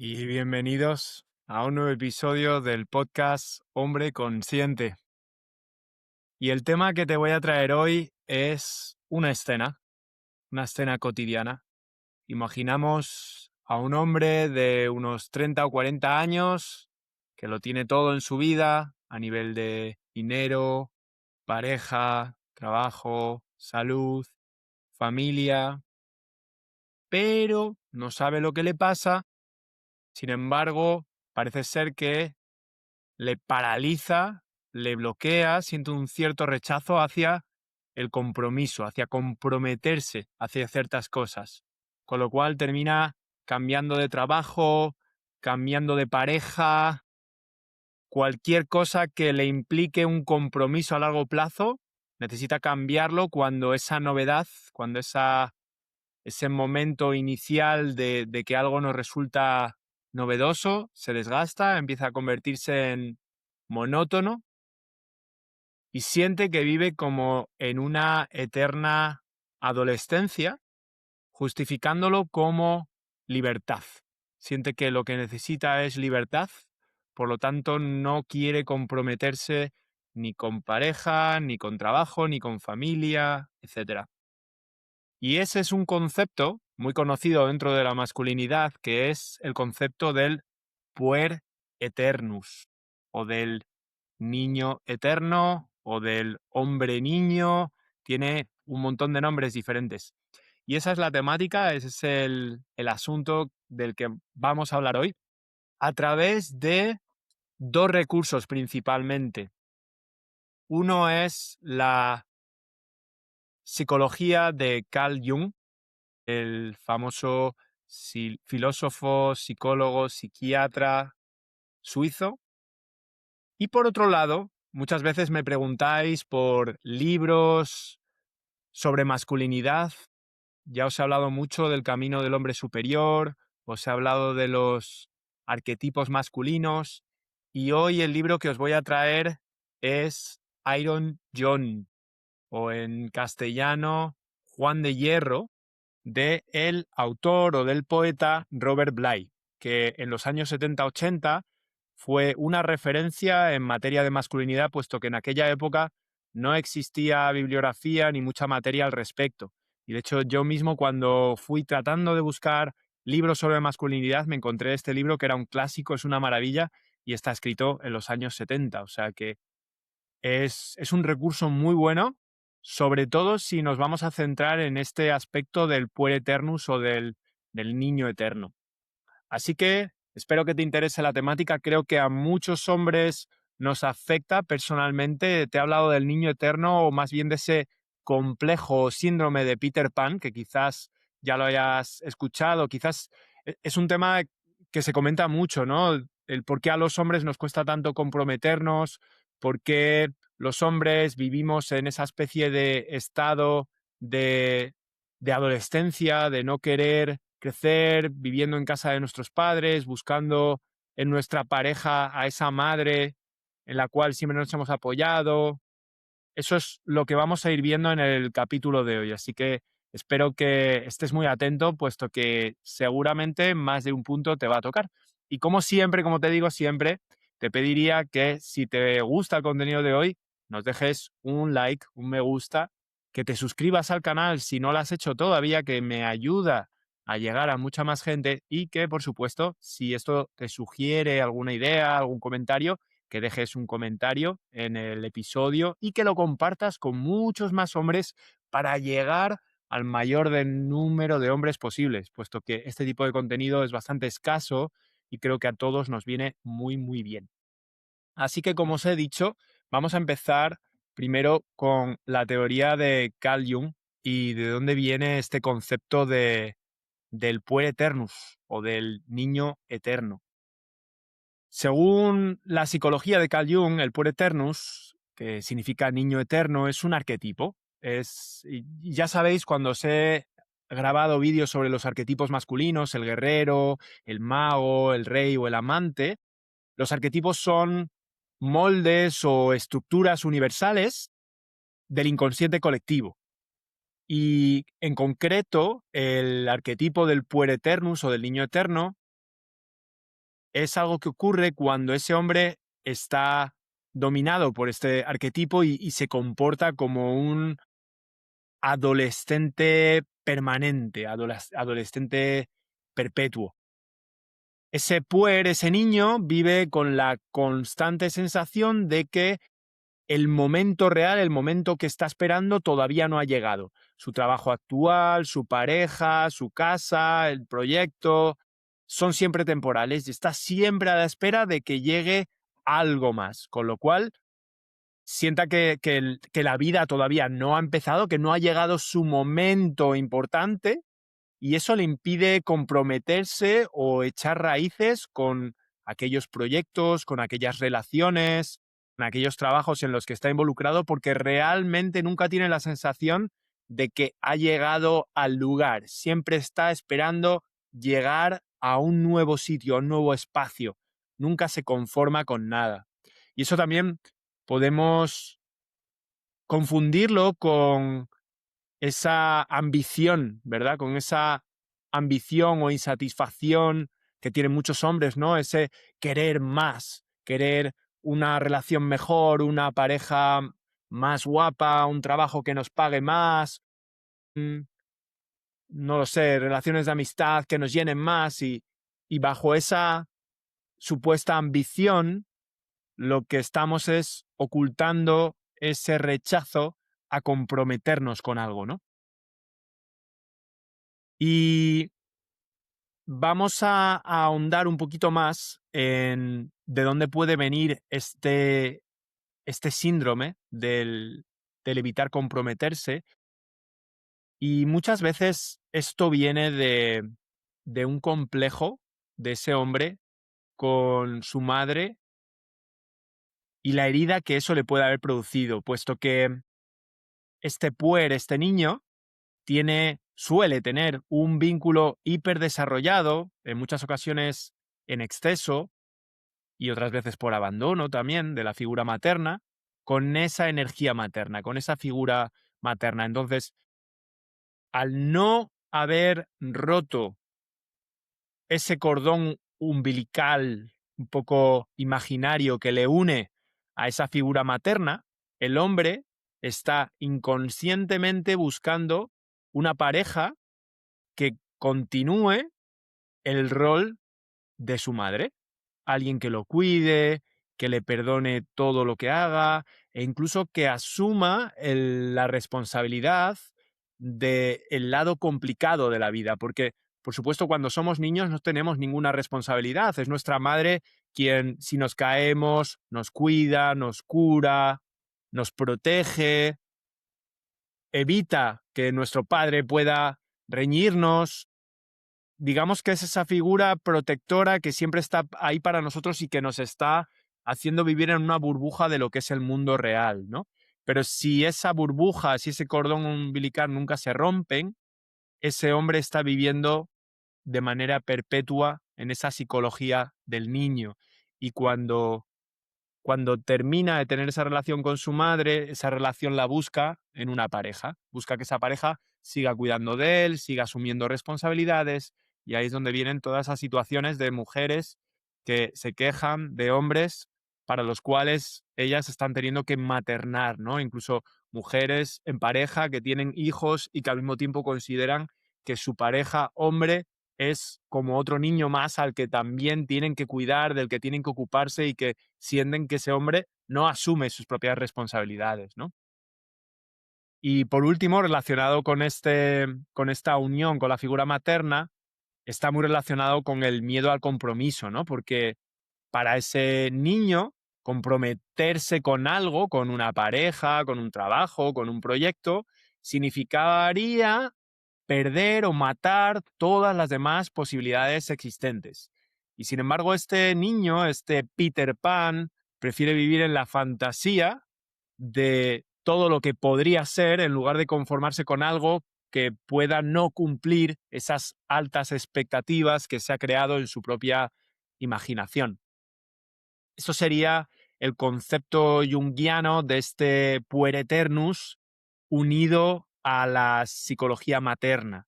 Y bienvenidos a un nuevo episodio del podcast Hombre Consciente. Y el tema que te voy a traer hoy es una escena cotidiana. Imaginamos a un hombre de unos 30 o 40 años que lo tiene todo en su vida a nivel de dinero, pareja, trabajo, salud, familia, pero no sabe lo que le pasa. Sin embargo, parece ser que le paraliza, le bloquea, siente un cierto rechazo hacia el compromiso, hacia comprometerse hacia ciertas cosas. Con lo cual termina cambiando de trabajo, cambiando de pareja, cualquier cosa que le implique un compromiso a largo plazo, necesita cambiarlo cuando esa novedad, cuando ese momento inicial de que algo nos resulta novedoso se desgasta, empieza a convertirse en monótono y siente que vive como en una eterna adolescencia, justificándolo como libertad. Siente que lo que necesita es libertad, por lo tanto no quiere comprometerse ni con pareja, ni con trabajo, ni con familia, etc. Y ese es un concepto muy conocido dentro de la masculinidad, que es el concepto del puer eternus, o del niño eterno, o del hombre niño. Tiene un montón de nombres diferentes. Y esa es la temática, ese es el asunto del que vamos a hablar hoy, a través de dos recursos principalmente. Uno es la psicología de Carl Jung, el famoso filósofo, psicólogo, psiquiatra suizo. Y por otro lado, muchas veces me preguntáis por libros sobre masculinidad. Ya os he hablado mucho del camino del hombre superior, os he hablado de los arquetipos masculinos, y hoy el libro que os voy a traer es Iron John, o en castellano Juan de Hierro, de el autor o del poeta Robert Bly, que en los años 70-80 fue una referencia en materia de masculinidad, puesto que en aquella época no existía bibliografía ni mucha materia al respecto. Y de hecho yo mismo, cuando fui tratando de buscar libros sobre masculinidad, me encontré este libro que era un clásico, es una maravilla, y está escrito en los años 70. O sea que es un recurso muy bueno, sobre todo si nos vamos a centrar en este aspecto del puer eternus o del niño eterno. Así que espero que te interese la temática. Creo que a muchos hombres nos afecta personalmente. Te he hablado del niño eterno, o más bien de ese complejo o síndrome de Peter Pan, que quizás ya lo hayas escuchado. Quizás es un tema que se comenta mucho, ¿no? El por qué a los hombres nos cuesta tanto comprometernos, por qué los hombres vivimos en esa especie de estado de, de adolescencia, de no querer crecer, viviendo en casa de nuestros padres, buscando en nuestra pareja a esa madre en la cual siempre nos hemos apoyado. Eso es lo que vamos a ir viendo en el capítulo de hoy, así que espero que estés muy atento, puesto que seguramente más de un punto te va a tocar. Y como siempre, como te digo siempre, te pediría que si te gusta el contenido de hoy, nos dejes un like, un me gusta, que te suscribas al canal si no lo has hecho todavía, que me ayuda a llegar a mucha más gente, y que, por supuesto, si esto te sugiere alguna idea, algún comentario, que dejes un comentario en el episodio y que lo compartas con muchos más hombres para llegar al mayor número de hombres posibles, puesto que este tipo de contenido es bastante escaso y creo que a todos nos viene muy, muy bien. Así que, como os he dicho, vamos a empezar primero con la teoría de Carl Jung y de dónde viene este concepto del puer eternus o del niño eterno. Según la psicología de Carl Jung, el puer eternus, que significa niño eterno, es un arquetipo. Y ya sabéis, cuando os he grabado vídeos sobre los arquetipos masculinos, el guerrero, el mago, el rey o el amante, los arquetipos son moldes o estructuras universales del inconsciente colectivo. Y en concreto, el arquetipo del puer eternus o del niño eterno es algo que ocurre cuando ese hombre está dominado por este arquetipo y se comporta como un adolescente permanente, adolescente perpetuo. Ese puer, ese niño, vive con la constante sensación de que el momento real, el momento que está esperando, todavía no ha llegado. Su trabajo actual, su pareja, su casa, el proyecto, son siempre temporales y está siempre a la espera de que llegue algo más. Con lo cual, sienta que la vida todavía no ha empezado, que no ha llegado su momento importante y eso le impide comprometerse o echar raíces con aquellos proyectos, con aquellas relaciones, con aquellos trabajos en los que está involucrado, porque realmente nunca tiene la sensación de que ha llegado al lugar. Siempre está esperando llegar a un nuevo sitio, a un nuevo espacio. Nunca se conforma con nada. Y eso también podemos confundirlo con esa ambición, ¿verdad? Con esa ambición o insatisfacción que tienen muchos hombres, ¿no? Ese querer más, querer una relación mejor, una pareja más guapa, un trabajo que nos pague más, mm, no lo sé, relaciones de amistad que nos llenen más y bajo esa supuesta ambición lo que estamos es ocultando ese rechazo a comprometernos con algo, ¿no? Y vamos a ahondar un poquito más en de dónde puede venir este síndrome del evitar comprometerse. Y muchas veces esto viene de un complejo de ese hombre con su madre y la herida que eso le puede haber producido, puesto que este niño, suele tener un vínculo hiperdesarrollado, en muchas ocasiones en exceso y otras veces por abandono también de la figura materna, con esa energía materna, con esa figura materna. Entonces, al no haber roto ese cordón umbilical un poco imaginario que le une a esa figura materna, el hombre está inconscientemente buscando una pareja que continúe el rol de su madre. Alguien que lo cuide, que le perdone todo lo que haga e incluso que asuma la responsabilidad del lado complicado de la vida, porque por supuesto cuando somos niños no tenemos ninguna responsabilidad, es nuestra madre quien si nos caemos nos cuida, nos cura, nos protege, evita que nuestro padre pueda reñirnos. Digamos que es esa figura protectora que siempre está ahí para nosotros y que nos está haciendo vivir en una burbuja de lo que es el mundo real, ¿no? Pero si esa burbuja, si ese cordón umbilical nunca se rompen, ese hombre está viviendo de manera perpetua en esa psicología del niño. Y cuando termina de tener esa relación con su madre, esa relación la busca en una pareja. Busca que esa pareja siga cuidando de él, siga asumiendo responsabilidades, y ahí es donde vienen todas esas situaciones de mujeres que se quejan de hombres para los cuales ellas están teniendo que maternar, ¿no? Incluso mujeres en pareja que tienen hijos y que al mismo tiempo consideran que su pareja hombre es como otro niño más al que también tienen que cuidar, del que tienen que ocuparse y que sienten que ese hombre no asume sus propias responsabilidades, ¿no? Y por último, relacionado con esta unión con la figura materna, está muy relacionado con el miedo al compromiso, ¿no? Porque para ese niño, comprometerse con algo, con una pareja, con un trabajo, con un proyecto, significaría perder o matar todas las demás posibilidades existentes. Y sin embargo, este niño, este Peter Pan, prefiere vivir en la fantasía de todo lo que podría ser en lugar de conformarse con algo que pueda no cumplir esas altas expectativas que se ha creado en su propia imaginación. Eso sería el concepto junguiano de este puereternus unido a la psicología materna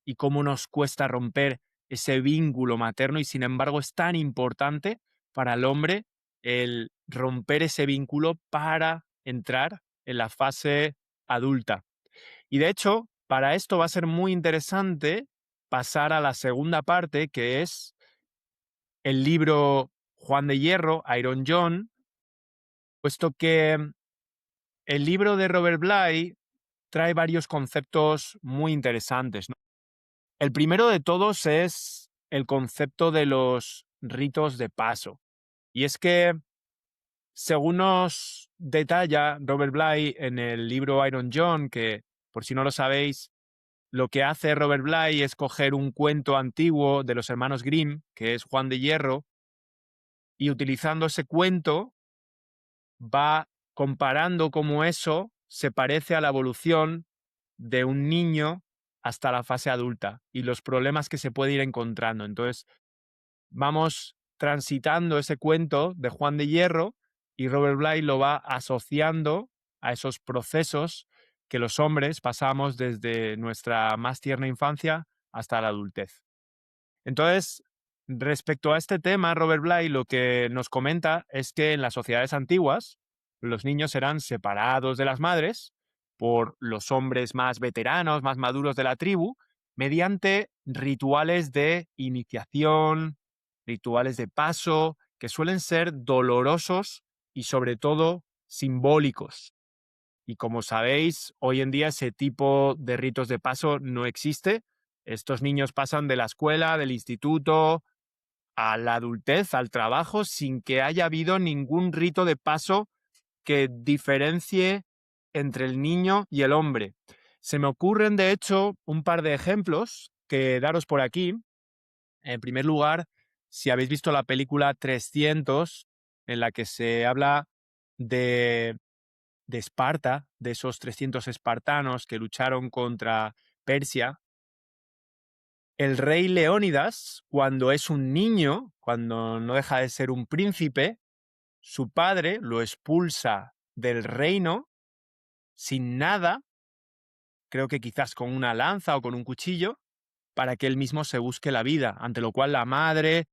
y cómo nos cuesta romper ese vínculo materno y sin embargo es tan importante para el hombre el romper ese vínculo para entrar en la fase adulta. Y de hecho, para esto va a ser muy interesante pasar a la segunda parte, que es el libro Juan de Hierro, Iron John, puesto que el libro de Robert Bly trae varios conceptos muy interesantes, ¿no? El primero de todos es el concepto de los ritos de paso. Y es que, según nos detalla Robert Bly en el libro Iron John, que por si no lo sabéis, lo que hace Robert Bly es coger un cuento antiguo de los hermanos Grimm, que es Juan de Hierro, y utilizando ese cuento va comparando cómo eso se parece a la evolución de un niño hasta la fase adulta y los problemas que se puede ir encontrando. Entonces, vamos transitando ese cuento de Juan de Hierro y Robert Bly lo va asociando a esos procesos que los hombres pasamos desde nuestra más tierna infancia hasta la adultez. Entonces, respecto a este tema, Robert Bly lo que nos comenta es que en las sociedades antiguas los niños eran separados de las madres por los hombres más veteranos, más maduros de la tribu, mediante rituales de iniciación, rituales de paso, que suelen ser dolorosos y sobre todo simbólicos. Y como sabéis, hoy en día ese tipo de ritos de paso no existe. Estos niños pasan de la escuela, del instituto, a la adultez, al trabajo, sin que haya habido ningún rito de paso que diferencie entre el niño y el hombre. Se me ocurren, de hecho, un par de ejemplos que daros por aquí. En primer lugar, si habéis visto la película 300, en la que se habla de Esparta, de esos 300 espartanos que lucharon contra Persia, el rey Leónidas, cuando es un niño, cuando no deja de ser un príncipe, su padre lo expulsa del reino sin nada, creo que quizás con una lanza o con un cuchillo, para que él mismo se busque la vida, ante lo cual la madre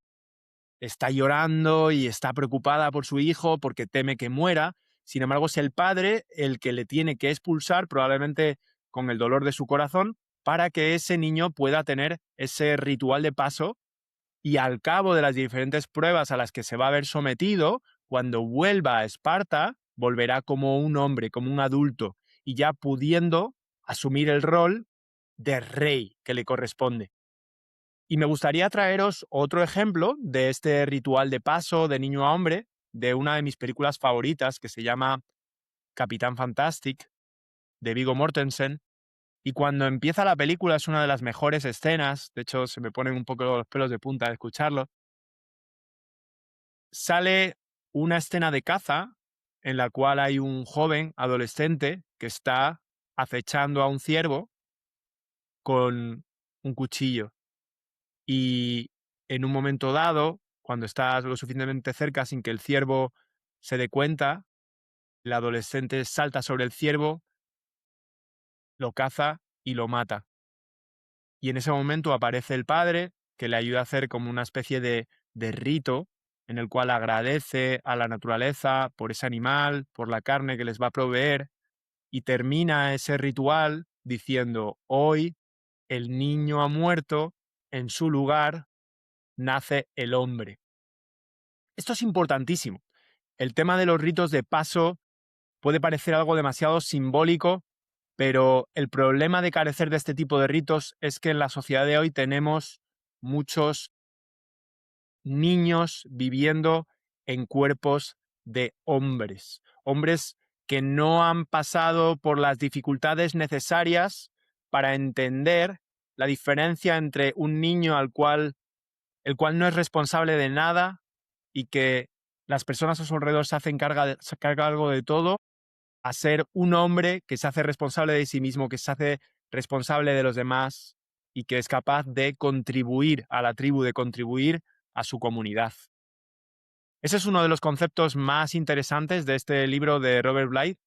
está llorando y está preocupada por su hijo porque teme que muera. Sin embargo, es el padre el que le tiene que expulsar, probablemente con el dolor de su corazón, para que ese niño pueda tener ese ritual de paso y al cabo de las diferentes pruebas a las que se va a ver sometido, cuando vuelva a Esparta, volverá como un hombre, como un adulto, y ya pudiendo asumir el rol de rey que le corresponde. Y me gustaría traeros otro ejemplo de este ritual de paso de niño a hombre de una de mis películas favoritas que se llama Capitán Fantastic, de Viggo Mortensen. Y cuando empieza la película es una de las mejores escenas, de hecho se me ponen un poco los pelos de punta al escucharlo. Sale una escena de caza en la cual hay un joven adolescente que está acechando a un ciervo con un cuchillo. Y en un momento dado, cuando estás lo suficientemente cerca sin que el ciervo se dé cuenta, el adolescente salta sobre el ciervo, lo caza y lo mata. Y en ese momento aparece el padre, que le ayuda a hacer como una especie de rito en el cual agradece a la naturaleza por ese animal, por la carne que les va a proveer, y termina ese ritual diciendo: hoy el niño ha muerto, en su lugar nace el hombre. Esto es importantísimo. El tema de los ritos de paso puede parecer algo demasiado simbólico, pero el problema de carecer de este tipo de ritos es que en la sociedad de hoy tenemos muchos niños viviendo en cuerpos de hombres, hombres que no han pasado por las dificultades necesarias para entender la diferencia entre un niño el cual no es responsable de nada y que las personas a su alrededor se carga algo de todo, a ser un hombre que se hace responsable de sí mismo, que se hace responsable de los demás y que es capaz de contribuir a la tribu, de contribuir a su comunidad. Ese es uno de los conceptos más interesantes de este libro de Robert Bly,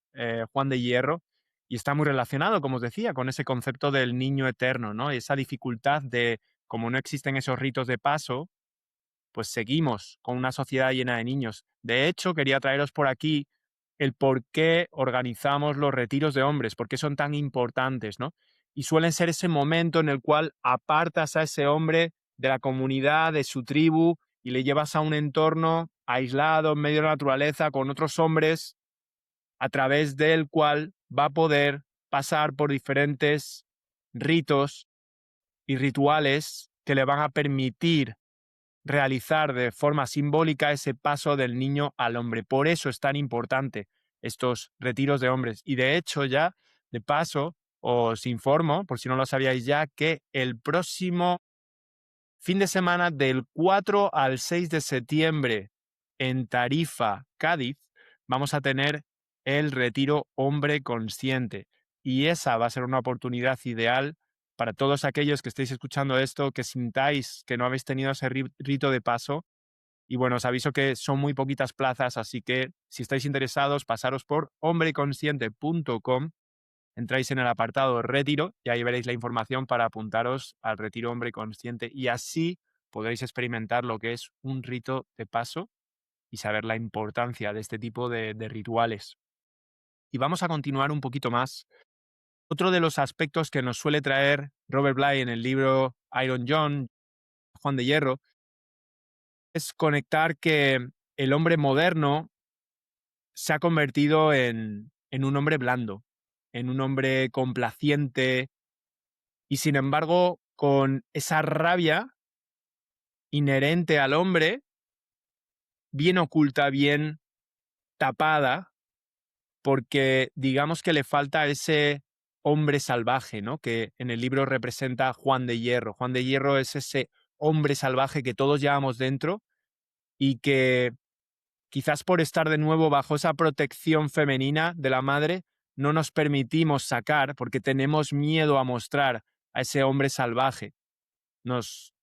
Juan de Hierro, y está muy relacionado, como os decía, con ese concepto del niño eterno, ¿no? Esa dificultad de como no existen esos ritos de paso, pues seguimos con una sociedad llena de niños. De hecho, quería traeros por aquí el por qué organizamos los retiros de hombres, por qué son tan importantes, ¿no? Y suelen ser ese momento en el cual apartas a ese hombre de la comunidad, de su tribu, y le llevas a un entorno aislado, en medio de la naturaleza, con otros hombres, a través del cual va a poder pasar por diferentes ritos y rituales que le van a permitir realizar de forma simbólica ese paso del niño al hombre. Por eso es tan importante estos retiros de hombres. Y de hecho ya, de paso, os informo, por si no lo sabíais ya, que el próximo fin de semana del 4 al 6 de septiembre en Tarifa, Cádiz, vamos a tener el retiro Hombre Consciente. Y esa va a ser una oportunidad ideal para todos aquellos que estéis escuchando esto, que sintáis que no habéis tenido ese rito de paso. Y bueno, os aviso que son muy poquitas plazas, así que si estáis interesados, pasaros por hombreconsciente.com, entráis en el apartado retiro y ahí veréis la información para apuntaros al retiro Hombre Consciente y así podréis experimentar lo que es un rito de paso y saber la importancia de este tipo de rituales. Y vamos a continuar un poquito más. Otro de los aspectos que nos suele traer Robert Bly en el libro Iron John, Juan de Hierro, es conectar que el hombre moderno se ha convertido en un hombre blando, en un hombre complaciente y sin embargo con esa rabia inherente al hombre, bien oculta, bien tapada, porque digamos que le falta ese hombre salvaje, ¿no? Que en el libro representa a Juan de Hierro. Juan de Hierro es ese hombre salvaje que todos llevamos dentro y que quizás por estar de nuevo bajo esa protección femenina de la madre, no nos permitimos sacar porque tenemos miedo a mostrar a ese hombre salvaje. Nos,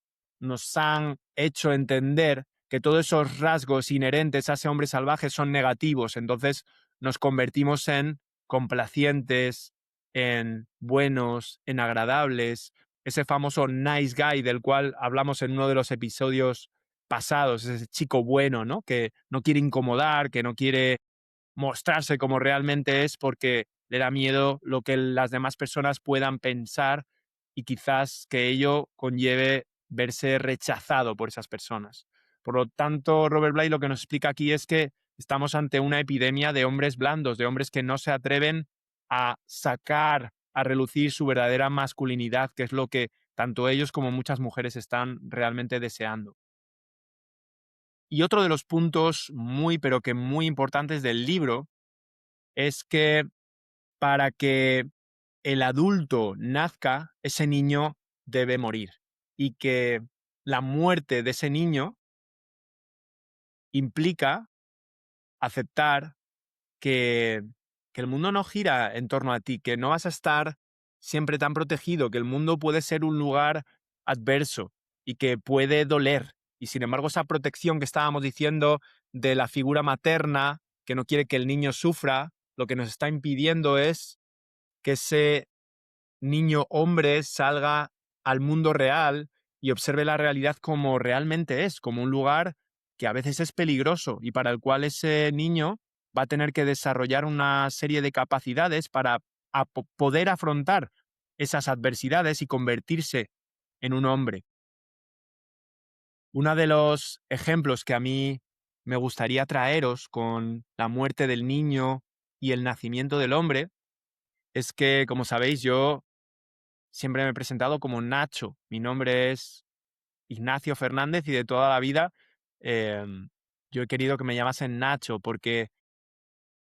nos han hecho entender que todos esos rasgos inherentes a ese hombre salvaje son negativos, entonces nos convertimos en complacientes, en buenos, en agradables, ese famoso nice guy del cual hablamos en uno de los episodios pasados, ese chico bueno, ¿no? Que no quiere incomodar, que no quiere mostrarse como realmente es porque le da miedo lo que las demás personas puedan pensar y quizás que ello conlleve verse rechazado por esas personas. Por lo tanto, Robert Bly lo que nos explica aquí es que estamos ante una epidemia de hombres blandos, de hombres que no se atreven a sacar a relucir su verdadera masculinidad, que es lo que tanto ellos como muchas mujeres están realmente deseando. Y otro de los puntos muy, pero que muy importantes del libro es que para que el adulto nazca, ese niño debe morir. Y que la muerte de ese niño implica aceptar que, que el mundo no gira en torno a ti, que no vas a estar siempre tan protegido, que el mundo puede ser un lugar adverso y que puede doler. Y sin embargo, esa protección que estábamos diciendo de la figura materna, que no quiere que el niño sufra, lo que nos está impidiendo es que ese niño hombre salga al mundo real y observe la realidad como realmente es, como un lugar que a veces es peligroso y para el cual ese niño va a tener que desarrollar una serie de capacidades para poder afrontar esas adversidades y convertirse en un hombre. Uno de los ejemplos que a mí me gustaría traeros con la muerte del niño y el nacimiento del hombre es que, como sabéis, yo siempre me he presentado como Nacho. Mi nombre es Ignacio Fernández y de toda la vida yo he querido que me llamasen Nacho porque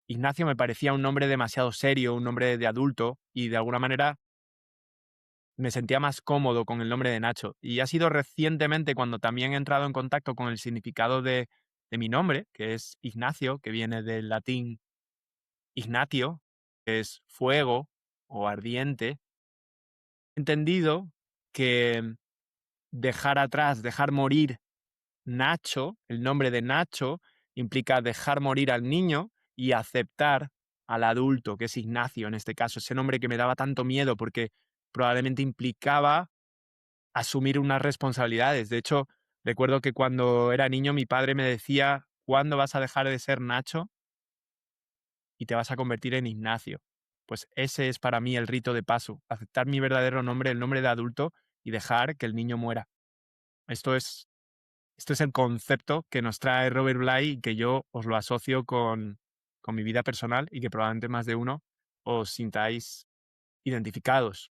Ignacio me parecía un nombre demasiado serio, un nombre de adulto y de alguna manera me sentía más cómodo con el nombre de Nacho. Y ha sido recientemente cuando también he entrado en contacto con el significado de mi nombre, que es Ignacio, que viene del latín ignatio, que es fuego o ardiente. He entendido que dejar atrás, dejar morir Nacho, el nombre de Nacho, implica dejar morir al niño y aceptar al adulto, que es Ignacio en este caso, ese nombre que me daba tanto miedo porque probablemente implicaba asumir unas responsabilidades. De hecho, recuerdo que cuando era niño mi padre me decía: "¿Cuándo vas a dejar de ser Nacho y te vas a convertir en Ignacio?". Pues ese es para mí el rito de paso, aceptar mi verdadero nombre, el nombre de adulto, y dejar que el niño muera. Esto es esto es el concepto que nos trae Robert Bly y que yo os lo asocio con mi vida personal y que probablemente más de uno os sintáis identificados.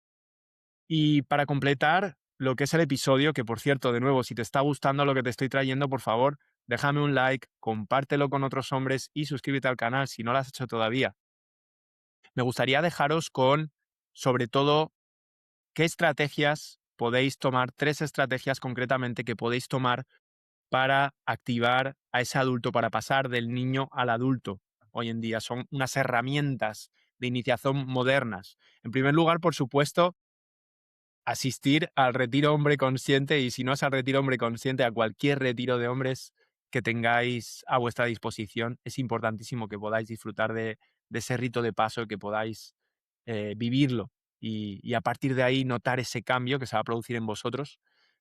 Y para completar lo que es el episodio, que por cierto, de nuevo, si te está gustando lo que te estoy trayendo, por favor, déjame un like, compártelo con otros hombres y suscríbete al canal si no lo has hecho todavía. Me gustaría dejaros con, sobre todo, qué estrategias podéis tomar, 3 estrategias concretamente que podéis tomar para activar a ese adulto, para pasar del niño al adulto. Hoy en día son unas herramientas de iniciación modernas. En primer lugar, por supuesto, asistir al retiro hombre consciente y si no es al retiro hombre consciente, a cualquier retiro de hombres que tengáis a vuestra disposición. Es importantísimo que podáis disfrutar de ese rito de paso, que podáis vivirlo y a partir de ahí notar ese cambio que se va a producir en vosotros.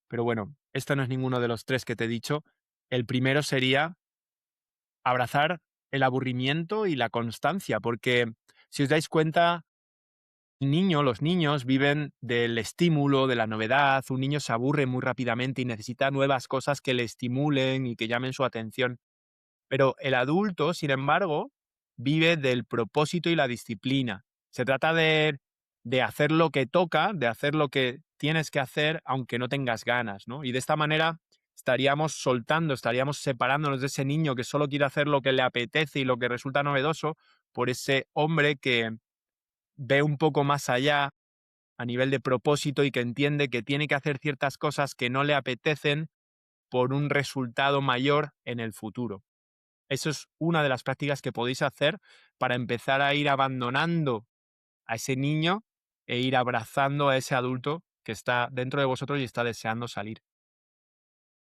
Pero bueno, esto no es ninguno de los 3 que te he dicho. El primero sería abrazar el aburrimiento y la constancia, porque si os dais cuenta, los niños viven del estímulo, de la novedad. Un niño se aburre muy rápidamente y necesita nuevas cosas que le estimulen y que llamen su atención. Pero el adulto, sin embargo, vive del propósito y la disciplina. Se trata de hacer lo que toca, de hacer lo que tienes que hacer, aunque no tengas ganas, ¿no? Y de esta manera estaríamos soltando, estaríamos separándonos de ese niño que solo quiere hacer lo que le apetece y lo que resulta novedoso, por ese hombre que ve un poco más allá a nivel de propósito y que entiende que tiene que hacer ciertas cosas que no le apetecen por un resultado mayor en el futuro. Eso es una de las prácticas que podéis hacer para empezar a ir abandonando a ese niño e ir abrazando a ese adulto que está dentro de vosotros y está deseando salir.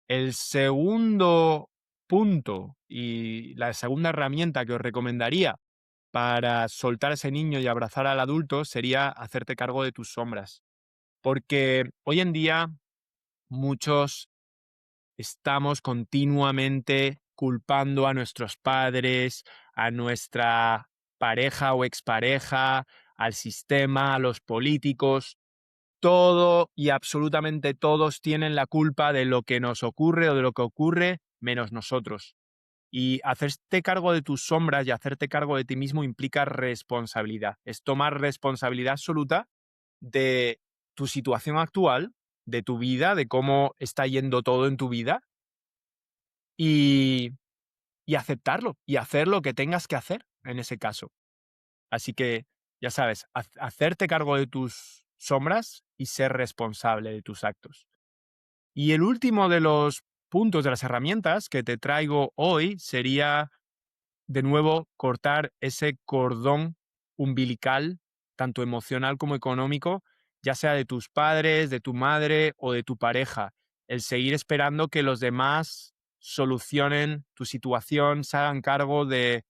El segundo punto y la segunda herramienta que os recomendaría para soltar a ese niño y abrazar al adulto sería hacerte cargo de tus sombras. Porque hoy en día muchos estamos continuamente culpando a nuestros padres, a nuestra pareja o expareja, al sistema, a los políticos. Todo y absolutamente todos tienen la culpa de lo que nos ocurre o de lo que ocurre, menos nosotros. Y hacerte cargo de tus sombras y hacerte cargo de ti mismo implica responsabilidad. Es tomar responsabilidad absoluta de tu situación actual, de tu vida, de cómo está yendo todo en tu vida y, y aceptarlo y hacer lo que tengas que hacer en ese caso. Así que, ya sabes, hacerte cargo de tus sombras y ser responsable de tus actos. Y el último de los puntos de las herramientas que te traigo hoy sería, de nuevo, cortar ese cordón umbilical, tanto emocional como económico, ya sea de tus padres, de tu madre o de tu pareja. El seguir esperando que los demás solucionen tu situación, se hagan cargo de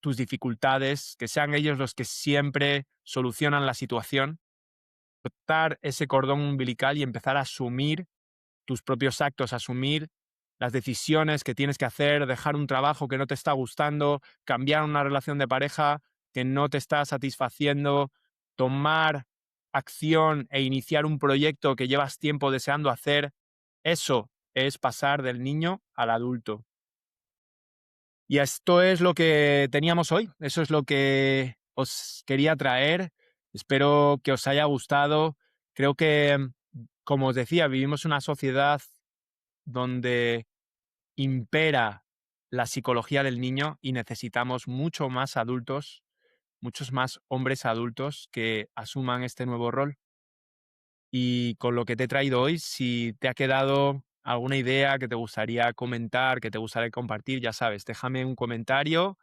tus dificultades, que sean ellos los que siempre solucionan la situación. Cortar ese cordón umbilical y empezar a asumir tus propios actos, asumir las decisiones que tienes que hacer, dejar un trabajo que no te está gustando, cambiar una relación de pareja que no te está satisfaciendo, tomar acción e iniciar un proyecto que llevas tiempo deseando hacer. Eso es pasar del niño al adulto. Y esto es lo que teníamos hoy, eso es lo que os quería traer. Espero que os haya gustado. Creo que, como os decía, vivimos en una sociedad donde impera la psicología del niño y necesitamos mucho más adultos, muchos más hombres adultos que asuman este nuevo rol. Y con lo que te he traído hoy, si te ha quedado alguna idea que te gustaría comentar, que te gustaría compartir, ya sabes, déjame un comentario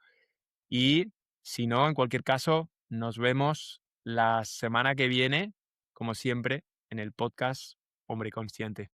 y si no, en cualquier caso, nos vemos la semana que viene, como siempre, en el podcast Hombre Consciente.